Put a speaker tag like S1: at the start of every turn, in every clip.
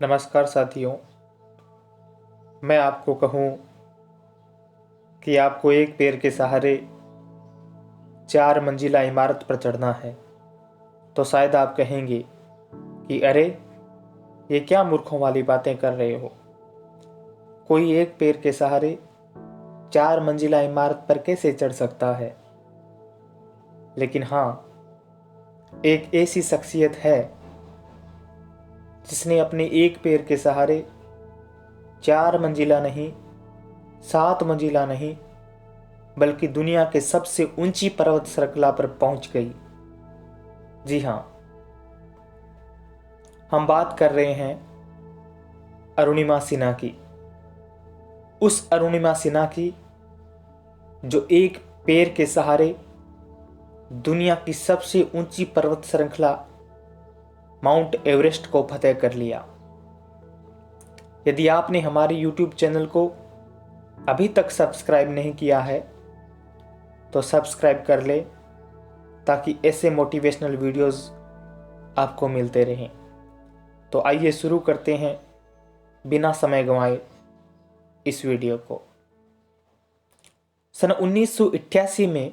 S1: नमस्कार साथियों। मैं आपको कहूँ कि आपको एक पैर के सहारे 4 मंजिला इमारत पर चढ़ना है तो शायद आप कहेंगे कि अरे, ये क्या मूर्खों वाली बातें कर रहे हो। कोई एक पैर के सहारे 4 मंजिला इमारत पर कैसे चढ़ सकता है। लेकिन हाँ, एक ऐसी शख्सियत है जिसने अपने एक पैर के सहारे 4 मंजिला नहीं, 7 मंजिला नहीं, बल्कि दुनिया के सबसे ऊंची पर्वत श्रृंखला पर पहुंच गई। जी हाँ, हम बात कर रहे हैं अरुणिमा सिन्हा की। उस अरुणिमा सिन्हा की जो एक पैर के सहारे दुनिया की सबसे ऊंची पर्वत श्रृंखला माउंट एवरेस्ट को फतेह कर लिया। यदि आपने हमारे YouTube चैनल को अभी तक सब्सक्राइब नहीं किया है तो सब्सक्राइब कर ले, ताकि ऐसे मोटिवेशनल वीडियोस आपको मिलते रहें। तो आइए शुरू करते हैं बिना समय गंवाए इस वीडियो को। सन 1988 में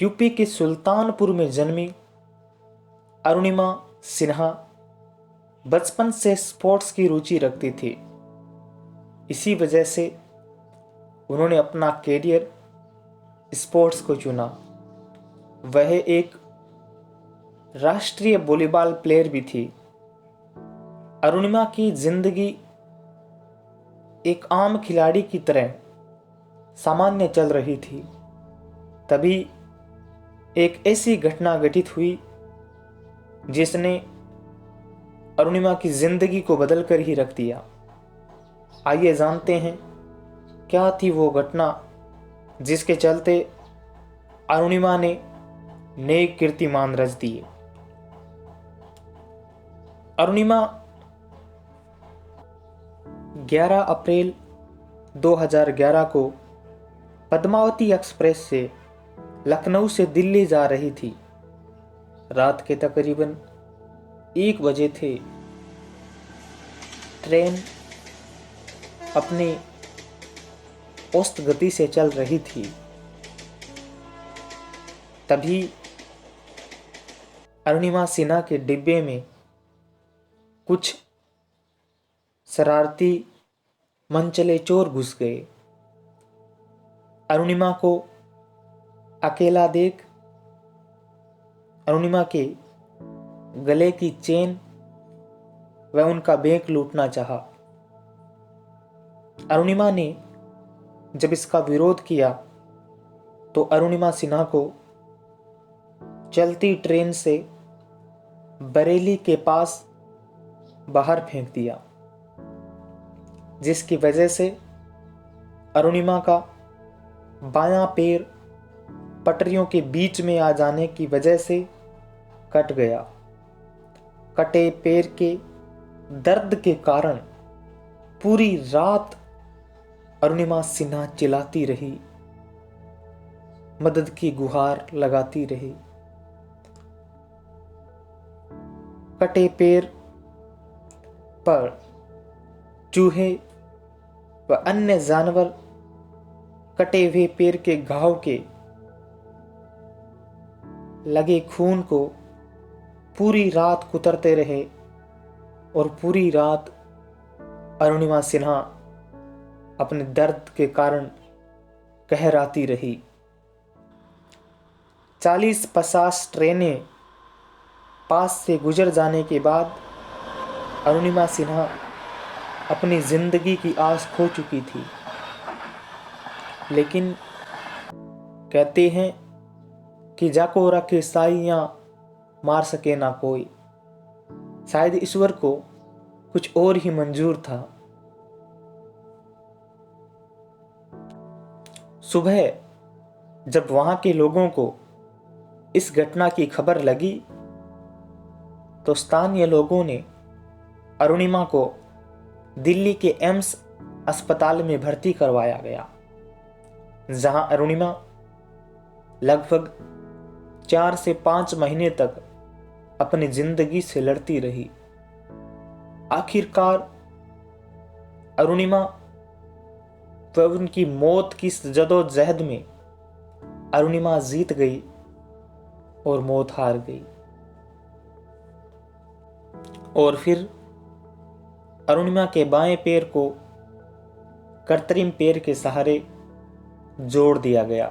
S1: यूपी के सुल्तानपुर में जन्मी अरुणिमा सिन्हा बचपन से स्पोर्ट्स की रुचि रखती थी। इसी वजह से उन्होंने अपना कैरियर स्पोर्ट्स को चुना। वह एक राष्ट्रीय वॉलीबॉल प्लेयर भी थी। अरुणिमा की जिंदगी एक आम खिलाड़ी की तरह सामान्य चल रही थी। तभी एक ऐसी घटना घटित हुई जिसने अरुणिमा की जिंदगी को बदल कर ही रख दिया। आइए जानते हैं क्या थी वो घटना जिसके चलते अरुणिमा ने नए कीर्तिमान रच दिए। अरुणिमा 11 अप्रैल 2011 को पद्मावती एक्सप्रेस से लखनऊ से दिल्ली जा रही थी। रात के तकरीबन 1 बजे थे। ट्रेन अपनी औसत गति से चल रही थी। तभी अरुणिमा सिन्हा के डिब्बे में कुछ शरारती मनचले चोर घुस गए। अरुणिमा को अकेला देख अरुणिमा के गले की चेन व उनका बैग लूटना चाहा। अरुणिमा ने जब इसका विरोध किया तो अरुणिमा सिन्हा को चलती ट्रेन से बरेली के पास बाहर फेंक दिया, जिसकी वजह से अरुणिमा का बायां पैर पटरियों के बीच में आ जाने की वजह से कट गया। कटे पैर के दर्द के कारण पूरी रात अरुणिमा सिन्हा चिल्लाती रही, मदद की गुहार लगाती रही। कटे पैर पर चूहे व अन्य जानवर कटे हुए पैर के घाव के लगे खून को पूरी रात कुतरते रहे और पूरी रात अरुणिमा सिन्हा अपने दर्द के कारण कहराती रही। 40-50 ट्रेनें पास से गुजर जाने के बाद अरुणिमा सिन्हा अपनी जिंदगी की आस खो चुकी थी। लेकिन कहते हैं कि जाको रखे साइयां मार सके ना कोई। शायद ईश्वर को कुछ और ही मंजूर था। सुबह जब वहां के लोगों को इस घटना की खबर लगी तो स्थानीय लोगों ने अरुणिमा को दिल्ली के एम्स अस्पताल में भर्ती करवाया गया, जहां अरुणिमा लगभग 4 से 5 महीने तक अपनी जिंदगी से लड़ती रही। आखिरकार अरुणिमा व उनकी मौत की जदोजहद में अरुणिमा जीत गई और मौत हार गई। और फिर अरुणिमा के बाएं पैर को कृत्रिम पैर के सहारे जोड़ दिया गया।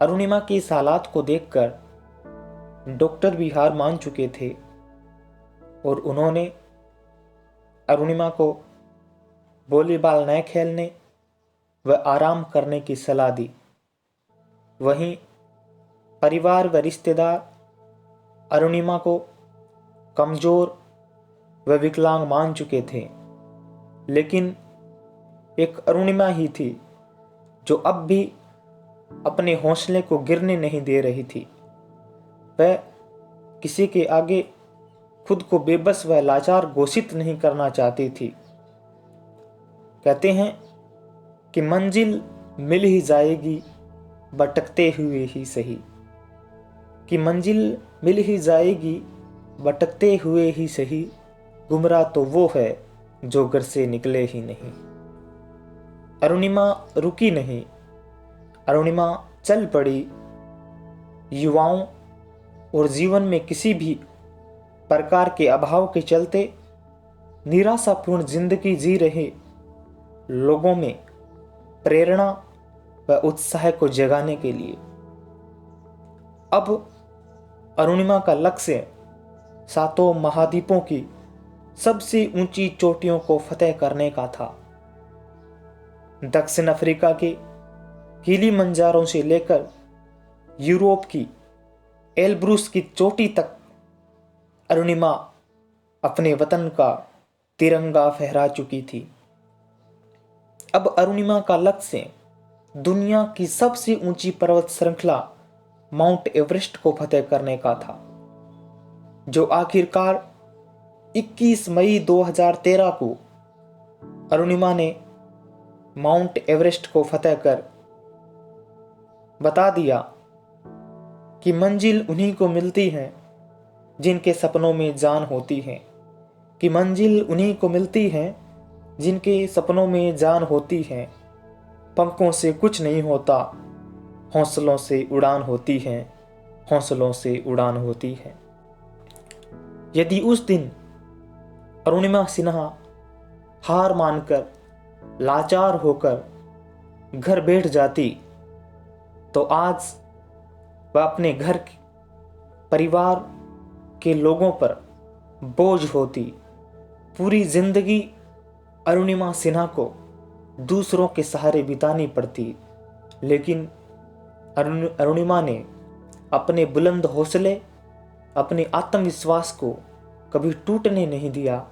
S1: अरुणिमा की इस हालात को देखकर डॉक्टर भी हार मान चुके थे और उन्होंने अरुणिमा को वॉलीबॉल न खेलने व आराम करने की सलाह दी। वहीं परिवार व रिश्तेदार अरुणिमा को कमजोर व विकलांग मान चुके थे, लेकिन एक अरुणिमा ही थी जो अब भी अपने हौसले को गिरने नहीं दे रही थी। वह किसी के आगे खुद को बेबस व लाचार घोषित नहीं करना चाहती थी। कहते हैं कि मंजिल मिल ही जाएगी भटकते हुए ही सही, कि मंजिल मिल ही जाएगी भटकते हुए ही सही, गुमराह तो वो है जो घर से निकले ही नहीं। अरुणिमा रुकी नहीं, अरुणिमा चल पड़ी। युवाओं और जीवन में किसी भी प्रकार के अभाव के चलते निराशापूर्ण जिंदगी जी रहे लोगों में प्रेरणा व उत्साह को जगाने के लिए अब अरुणिमा का लक्ष्य सातों महाद्वीपों की सबसे ऊंची चोटियों को फतेह करने का था। दक्षिण अफ्रीका के किलिमंजारो से लेकर यूरोप की एल्ब्रूस की चोटी तक अरुणिमा अपने वतन का तिरंगा फहरा चुकी थी। अब अरुणिमा का लक्ष्य दुनिया की सबसे ऊंची पर्वत श्रृंखला माउंट एवरेस्ट को फतेह करने का था, जो आखिरकार 21 मई 2013 को अरुणिमा ने माउंट एवरेस्ट को फतेह कर बता दिया कि मंजिल उन्हीं को मिलती है जिनके सपनों में जान होती है, कि मंजिल उन्हीं को मिलती है जिनके सपनों में जान होती है। पंखों से कुछ नहीं होता, हौसलों से उड़ान होती है, हौसलों से उड़ान होती है। यदि उस दिन अरुणिमा सिन्हा हार मानकर लाचार होकर घर बैठ जाती तो आज वह अपने घर परिवार के लोगों पर बोझ होती। पूरी जिंदगी अरुणिमा सिन्हा को दूसरों के सहारे बितानी पड़ती, लेकिन अरुणिमा ने अपने बुलंद हौसले, अपने आत्मविश्वास को कभी टूटने नहीं दिया।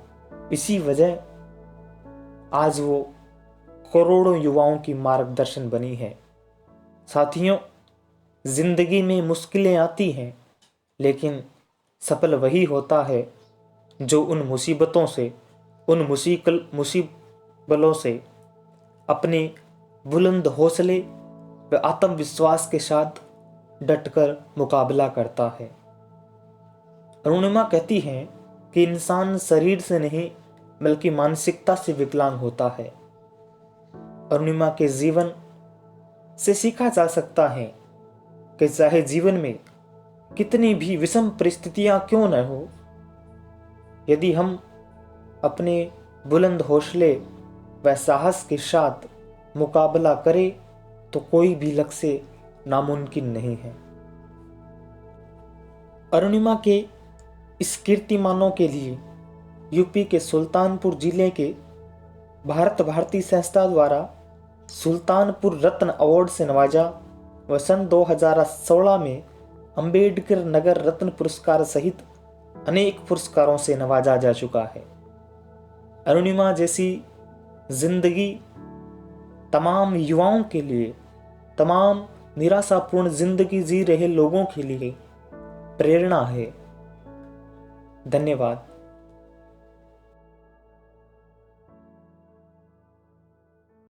S1: इसी वजह आज वो करोड़ों युवाओं की मार्गदर्शन बनी है। साथियों, जिंदगी में मुश्किलें आती हैं, लेकिन सफल वही होता है जो उन मुसीबतों से, उन मुसीबलों से अपने बुलंद हौसले व आत्मविश्वास के साथ डटकर मुकाबला करता है। अरुणिमा कहती हैं कि इंसान शरीर से नहीं बल्कि मानसिकता से विकलांग होता है। अरुणिमा के जीवन से सीखा जा सकता है कि चाहे जीवन में कितनी भी विषम परिस्थितियां क्यों न हो, यदि हम अपने बुलंद हौसले व साहस के साथ मुकाबला करें तो कोई भी लक्ष्य नामुमकिन नहीं है। अरुणिमा के इस कीर्तिमानों के लिए यूपी के सुल्तानपुर जिले के भारत भारती संस्था द्वारा सुल्तानपुर रत्न अवार्ड से नवाजा व सन 2016 में अंबेडकर नगर रत्न पुरस्कार सहित अनेक पुरस्कारों से नवाजा जा चुका है। अरुणिमा जैसी जिंदगी तमाम युवाओं के लिए, तमाम निराशापूर्ण जिंदगी जी रहे लोगों के लिए प्रेरणा है। धन्यवाद।